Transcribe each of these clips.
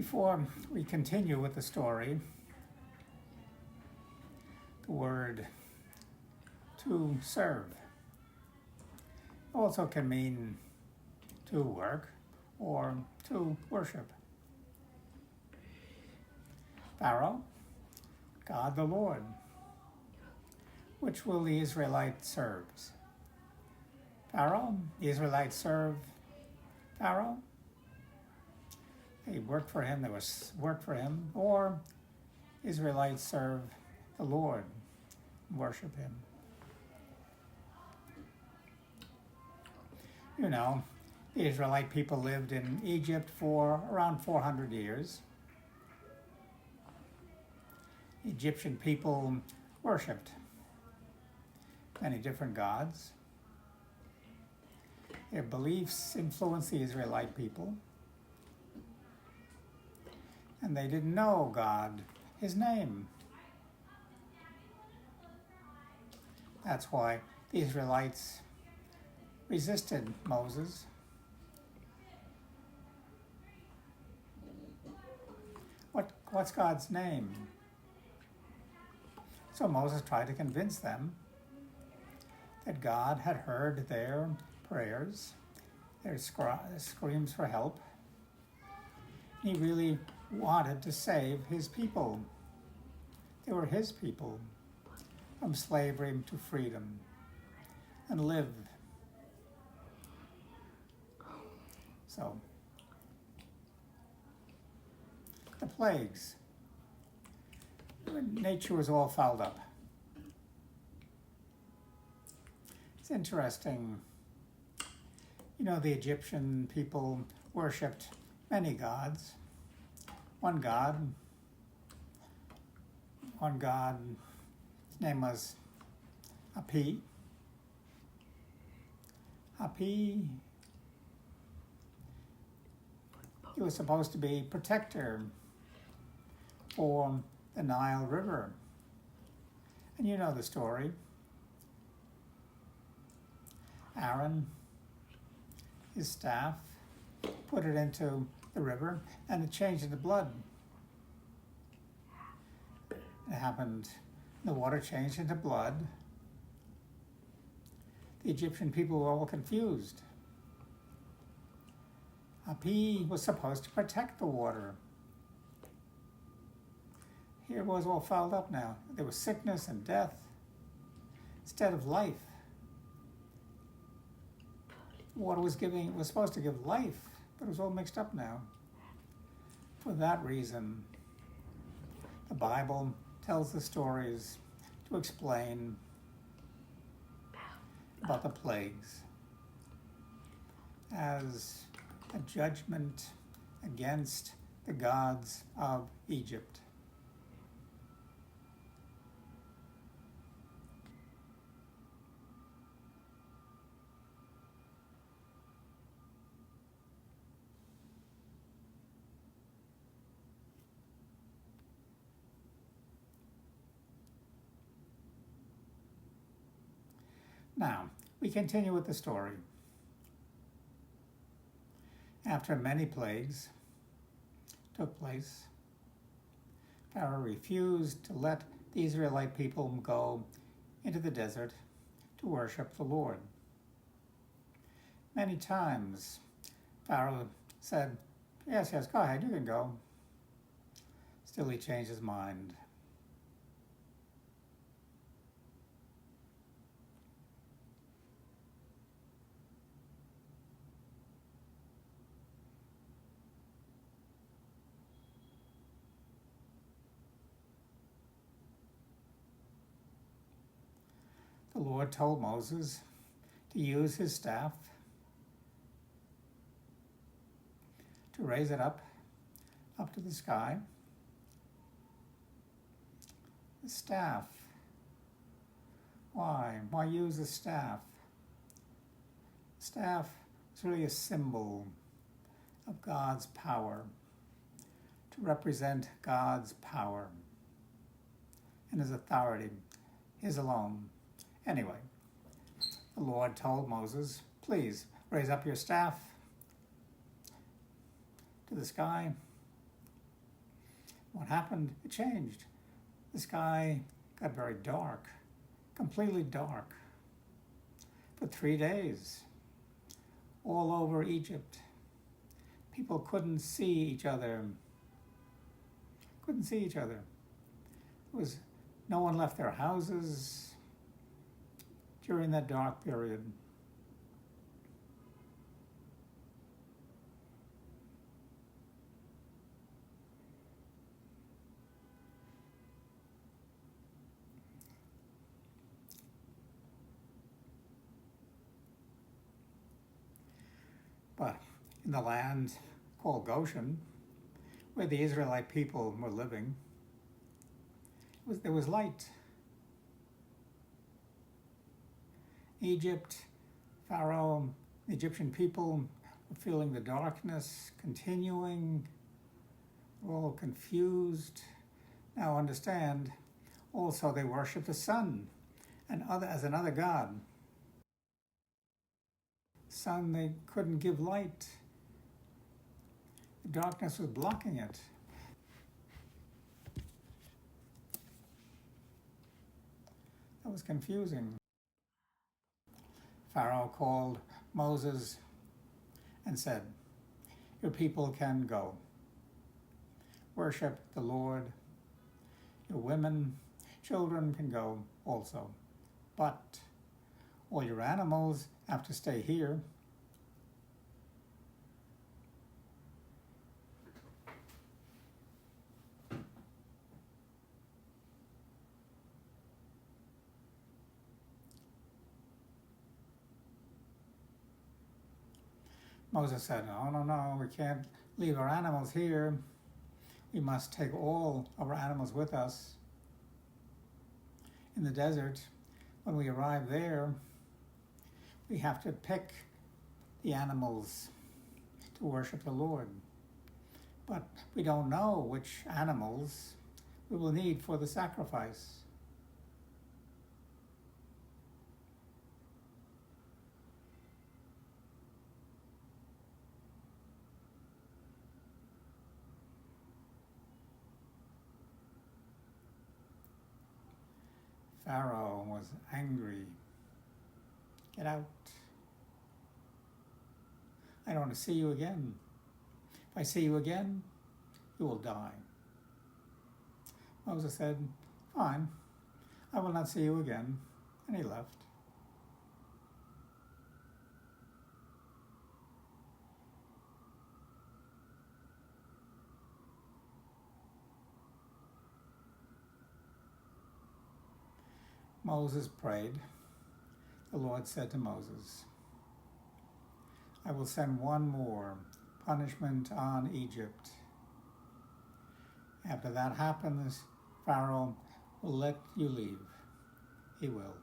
Before we continue with the story, the word to serve also can mean to work or to worship. Pharaoh, God the Lord. Which will the Israelites serve? Pharaoh, the Israelites serve Pharaoh. They worked for him, there was work for him, or Israelites serve the Lord, worship him. You know, the Israelite people lived in Egypt for around 400 years. The Egyptian people worshipped many different gods. Their beliefs influenced the Israelite people. And they didn't know God, his name. That's why the Israelites resisted Moses. What's God's name? So Moses tried to convince them that God had heard their prayers, their screams for help. He really wanted to save his people. They were his people, from slavery to freedom, and live. So, the plagues. Nature was all fouled up. It's interesting. You know, the Egyptian people worshipped many gods. One God, his name was Hapi. Hapi, he was supposed to be protector for the Nile River. And you know the story. Aaron, his staff, put it into the river and it changed into blood. It happened, the water changed into blood. The Egyptian people were all confused. Hapi was supposed to protect the water. Here it was all fouled up now. There was sickness and death instead of life. Water was supposed to give life, but it was all mixed up now. For that reason, the Bible tells the stories to explain about the plagues as a judgment against the gods of Egypt. Now, we continue with the story. After many plagues took place, Pharaoh refused to let the Israelite people go into the desert to worship the Lord. Many times, Pharaoh said, yes, go ahead, you can go. Still, he changed his mind. The Lord told Moses to use his staff to raise it up to the sky. The staff. Why? Why use the staff? The staff is really a symbol of God's power, to represent God's power and his authority, his alone. Anyway, the Lord told Moses, please raise up your staff to the sky What happened? It changed. The sky got very dark, completely dark, for 3 days, all over Egypt. People couldn't see each other. Couldn't see each other. No one left their houses during that dark period. But in the land called Goshen, where the Israelite people were living, there was light. Egypt, Pharaoh, the Egyptian people were feeling the darkness continuing, all confused. Now understand, also they worship the sun as another god. Sun, they couldn't give light. The darkness was blocking it. That was confusing. Pharaoh called Moses and said, "Your people can go. Worship the Lord. Your women, children can go also. But all your animals have to stay here." Moses said, no, we can't leave our animals here. We must take all of our animals with us. In the desert, when we arrive there, we have to pick the animals to worship the Lord. But we don't know which animals we will need for the sacrifice. Pharaoh was angry. "Get out. I don't want to see you again. If I see you again, you will die." Moses said, "Fine, I will not see you again." And he left. Moses prayed. The Lord said to Moses, "I will send one more punishment on Egypt. After that happens, Pharaoh will let you leave. He will."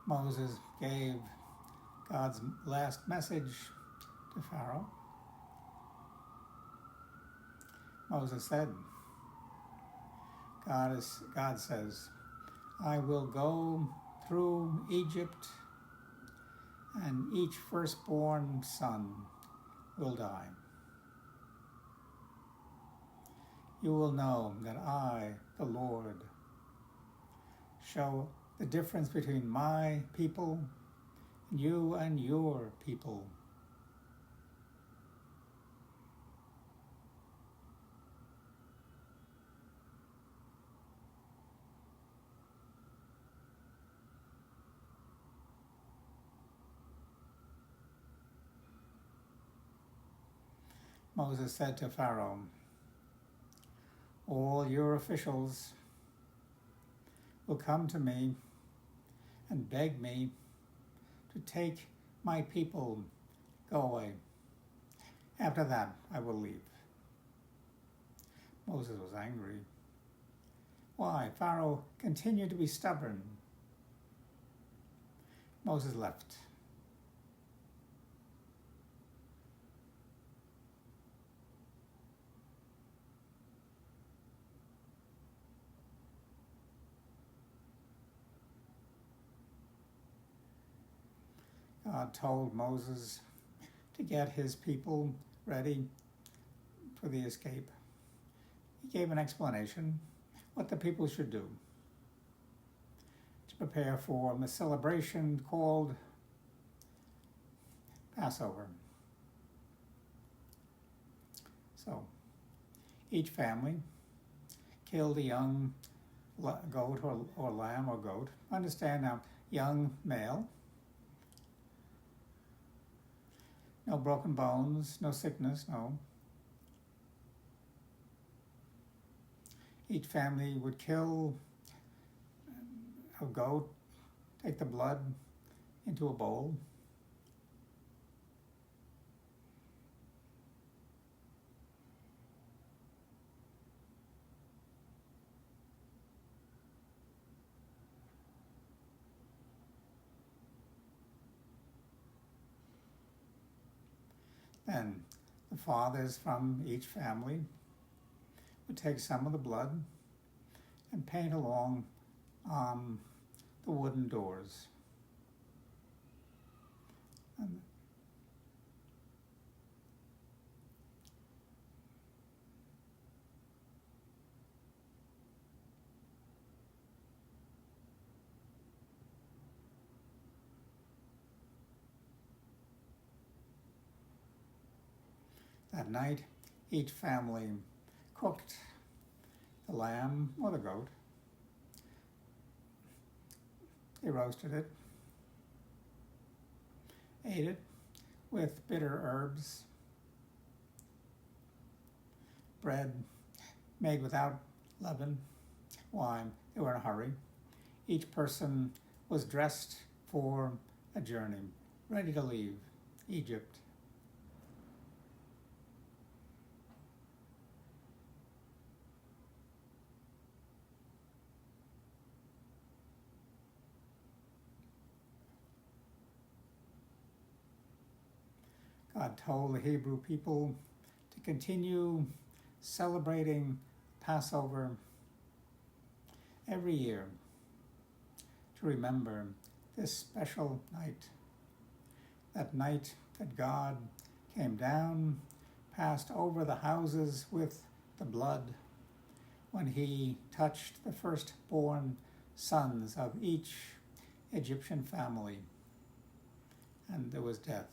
Moses gave God's last message to Pharaoh. Moses said, God says, "I will go through Egypt, and each firstborn son will die. You will know that I, the Lord, show the difference between my people and your people." Moses said to Pharaoh, "All your officials will come to me and beg me to take my people. Go away. After that, I will leave." Moses was angry. Why? Pharaoh continued to be stubborn. Moses left. God told Moses to get his people ready for the escape. He gave an explanation what the people should do to prepare for the celebration called Passover. So each family killed a young goat or lamb or goat. Understand now, young male, no broken bones, no sickness, no. Each family would kill a goat, take the blood into a bowl. Then the fathers from each family would take some of the blood and paint along the wooden doors. And that night, each family cooked the lamb or the goat. They roasted it, ate it with bitter herbs, bread made without leaven, wine. They were in a hurry. Each person was dressed for a journey, ready to leave Egypt. God told the Hebrew people to continue celebrating Passover every year to remember this special night. That night that God came down, passed over the houses with the blood when he touched the firstborn sons of each Egyptian family, and there was death.